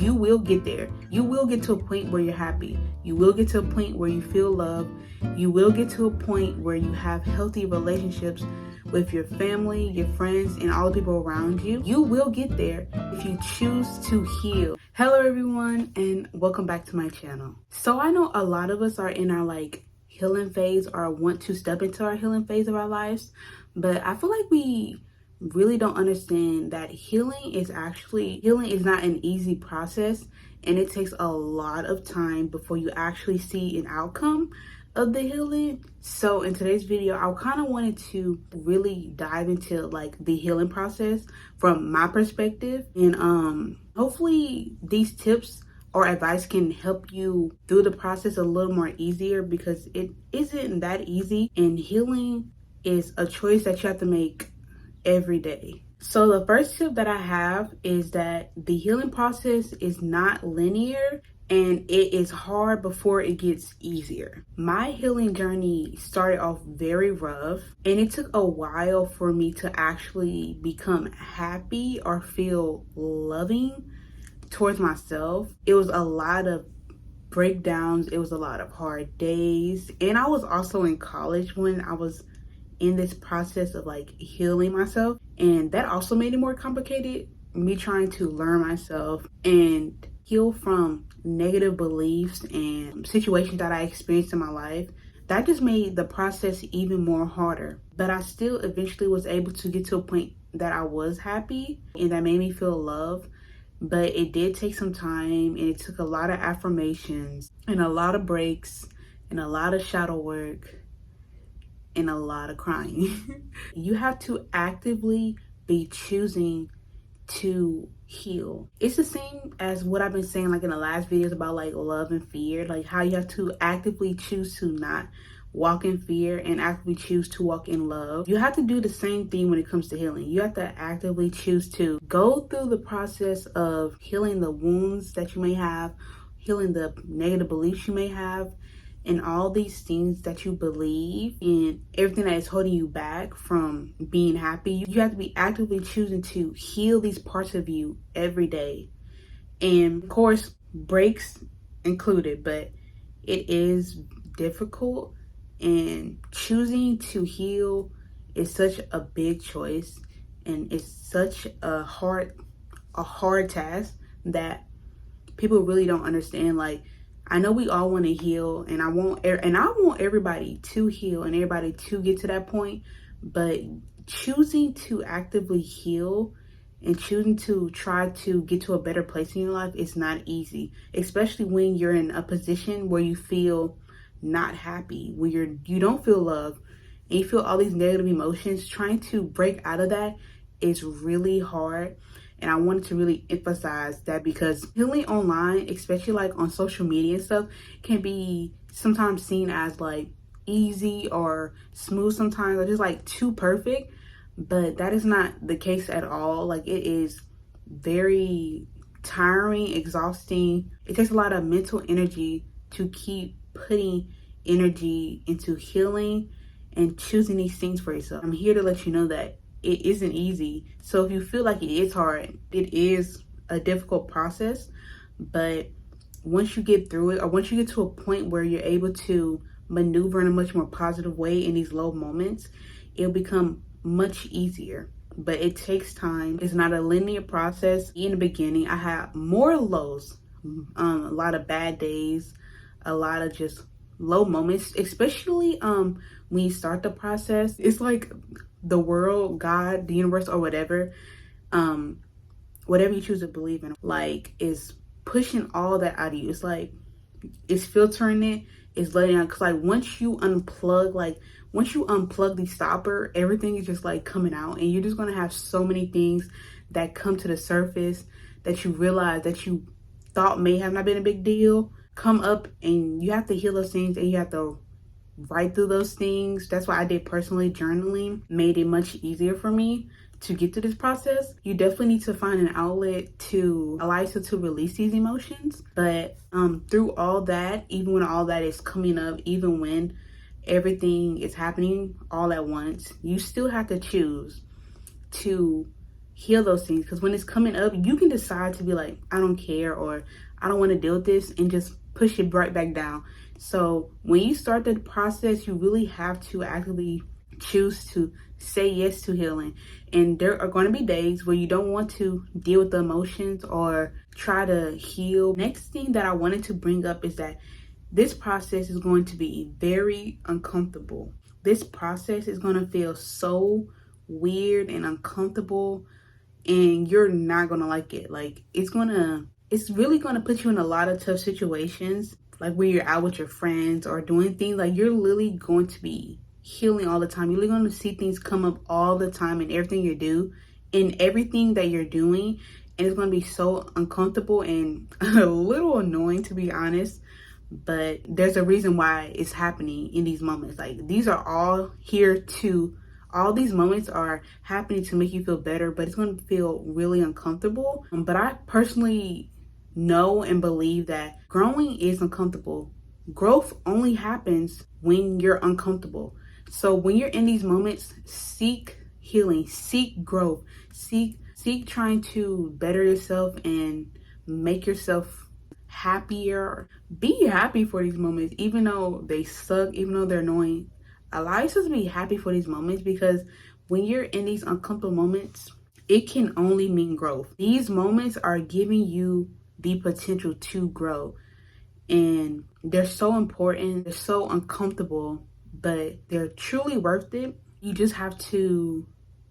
you will get there. You will get to a point where you're happy. You will get to a point where you feel love. You will get to a point where you have healthy relationships with your family, your friends, and all the people around you. You will get there if you choose to heal. Hello everyone, and welcome back to my channel. So I know a lot of us are in our healing phase or want to step into our healing phase of our lives, but I feel like we really don't understand that healing is not an easy process, and it takes a lot of time before you actually see an outcome of the healing. So in today's video, I kind of wanted to really dive into the healing process from my perspective, and hopefully these tips or advice can help you through the process a little more easier, because it isn't that easy, and healing is a choice that you have to make every day. So the first tip that I have is that the healing process is not linear, and it is hard before it gets easier. My healing journey started off very rough, and it took a while for me to actually become happy or feel loving towards myself. It was a lot of breakdowns, it was a lot of hard days, and I was also in college when I was in this process of healing myself, and that also made it more complicated, me trying to learn myself and heal from negative beliefs and situations that I experienced in my life. That just made the process even more harder, but I still eventually was able to get to a point that I was happy and that made me feel love. But it did take some time, and it took a lot of affirmations and a lot of breaks and a lot of shadow work and a lot of crying. You have to actively be choosing to heal. It's the same as what I've been saying in the last videos about love and fear, how you have to actively choose to not walk in fear and actively choose to walk in love. You have to do the same thing when it comes to healing. You have to actively choose to go through the process of healing the wounds that you may have, healing the negative beliefs you may have, and all these things that you believe, and everything that is holding you back from being happy. You have to be actively choosing to heal these parts of you every day. And of course, breaks included, but it is difficult, and choosing to heal is such a big choice, and it's such a hard task that people really don't understand. I know we all want to heal, and I want everybody to heal and everybody to get to that point, but choosing to actively heal and choosing to try to get to a better place in your life is not easy, especially when you're in a position where you feel not happy, where you don't feel love, and you feel all these negative emotions. Trying to break out of that is really hard. And I wanted to really emphasize that, because healing online, especially on social media and stuff, can be sometimes seen as easy or smooth sometimes, or just too perfect. But that is not the case at all. It is very tiring, exhausting. It takes a lot of mental energy to keep putting energy into healing and choosing these things for yourself. I'm here to let you know that it isn't easy. So if you feel like it is hard, it is a difficult process. But once you get through it, or once you get to a point where you're able to maneuver in a much more positive way in these low moments, it'll become much easier. But it takes time. It's not a linear process. In the beginning, I had more lows, a lot of bad days, a lot of just low moments, especially when you start the process. It's the world, God, the universe, or whatever you choose to believe in, is pushing all that out of you. It's it's filtering it, it's letting out, because once you unplug the stopper, everything is just coming out, and you're just gonna have so many things that come to the surface that you realize that you thought may have not been a big deal come up, and you have to heal those things, and you have to write through those things. That's why I did personally. Journaling made it much easier for me to get through this process. You definitely need to find an outlet to allow you to release these emotions. But through all that, even when all that is coming up, even when everything is happening all at once, you still have to choose to heal those things. Because when it's coming up, you can decide to be like, I don't care, or I don't want to deal with this, and just push it right back down. So when you start the process, you really have to actively choose to say yes to healing. And there are going to be days where you don't want to deal with the emotions or try to heal. Next thing that I wanted to bring up is that this process is going to be very uncomfortable. This process is going to feel so weird and uncomfortable, and you're not going to like it. Like, it's really going to put you in a lot of tough situations, like when you're out with your friends or doing things. Like, you're literally going to be healing all the time. You're really going to see things come up all the time in everything you do, in everything that you're doing. And it's going to be so uncomfortable and a little annoying, to be honest. But there's a reason why it's happening in these moments. Like, these are all here to, all these moments are happening to make you feel better, but it's going to feel really uncomfortable. But I personally know and believe that growing is uncomfortable. Growth only happens when you're uncomfortable. So when you're in these moments, seek healing, seek growth, seek trying to better yourself and make yourself happier. Be happy for these moments, even though they suck, even though they're annoying. Allow yourself to be happy for these moments, because when you're in these uncomfortable moments, it can only mean growth. These moments are giving you the potential to grow, and they're so important. They're so uncomfortable, but they're truly worth it. You just have to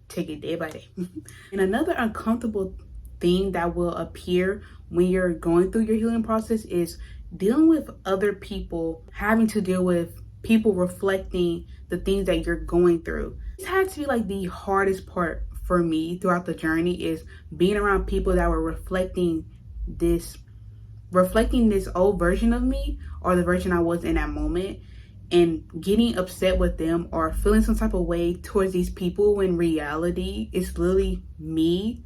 take it day by day. And another uncomfortable thing that will appear when you're going through your healing process is dealing with other people, having to deal with people reflecting the things that you're going through. This had to be like the hardest part for me throughout the journey, is being around people that were reflecting this old version of me, or the version I was in that moment, and getting upset with them or feeling some type of way towards these people, when reality is literally me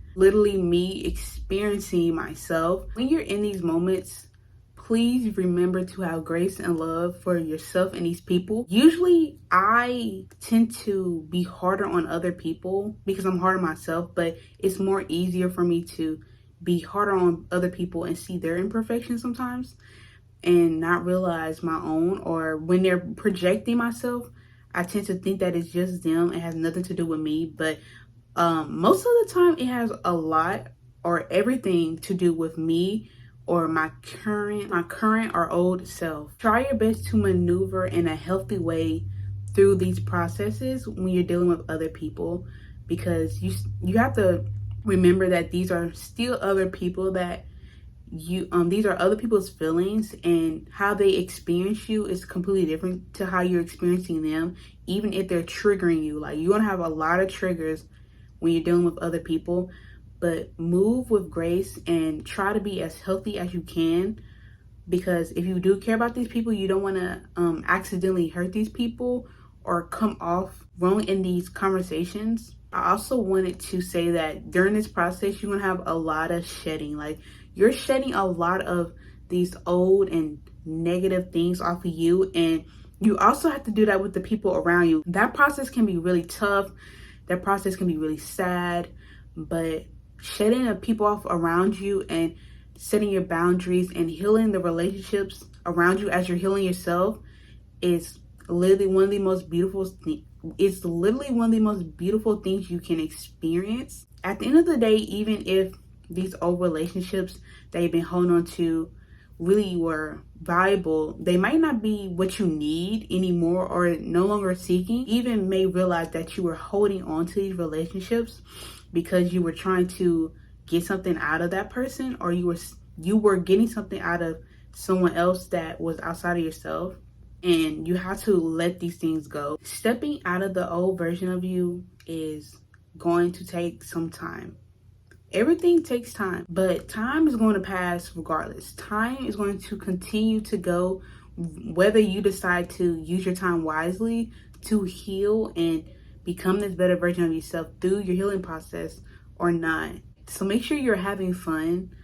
experiencing myself. When you're in these moments, please remember to have grace and love for yourself and these people. Usually I tend to be harder on other people because I'm hard on myself, but it's more easier for me to be harder on other people and see their imperfections sometimes and not realize my own. Or when they're projecting myself, I tend to think that it's just them. It has nothing to do with me. But most of the time it has a lot or everything to do with me or my current or old self. Try your best to maneuver in a healthy way through these processes when you're dealing with other people, because you have to remember that these are still other people, that these are other people's feelings, and how they experience you is completely different to how you're experiencing them, even if they're triggering you. Like, you're gonna have a lot of triggers when you're dealing with other people, but move with grace and try to be as healthy as you can, because if you do care about these people, you don't want to accidentally hurt these people or come off wrong in these conversations. I also wanted to say that during this process, you're gonna have a lot of shedding. Like, you're shedding a lot of these old and negative things off of you, and you also have to do that with the people around you. That process can be really tough. That process can be really sad, but shedding the people off around you and setting your boundaries and healing the relationships around you as you're healing yourself is literally one of the most beautiful things. It's literally one of the most beautiful things you can experience. At the end of the day, even if these old relationships that you've been holding on to really were valuable, they might not be what you need anymore or no longer seeking. You even may realize that you were holding on to these relationships because you were trying to get something out of that person, or you were getting something out of someone else that was outside of yourself. And you have to let these things go. Stepping out of the old version of you is going to take some time. Everything takes time, but time is going to pass regardless. Time is going to continue to go, whether you decide to use your time wisely to heal and become this better version of yourself through your healing process or not. So make sure you're having fun,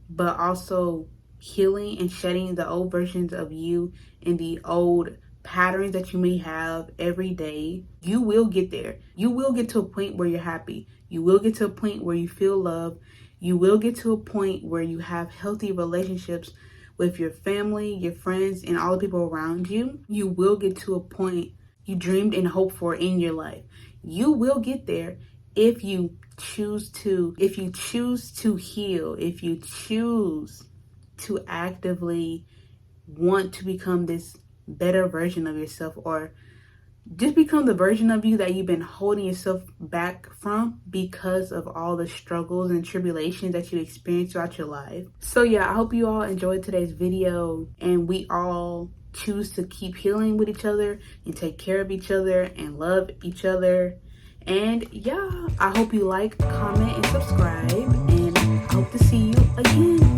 but also healing and shedding the old versions of you and the old patterns that you may have every day. You will get there. You will get to a point where you're happy. You will get to a point where you feel love. You will get to a point where you have healthy relationships with your family, your friends, and all the people around you. You will get to a point you dreamed and hoped for in your life. You will get there if you choose to heal, if you choose to actively want to become this better version of yourself, or just become the version of you that you've been holding yourself back from because of all the struggles and tribulations that you experienced throughout your life. So yeah, I hope you all enjoyed today's video, and we all choose to keep healing with each other and take care of each other and love each other. And yeah, I hope you like, comment, and subscribe, and I hope to see you again.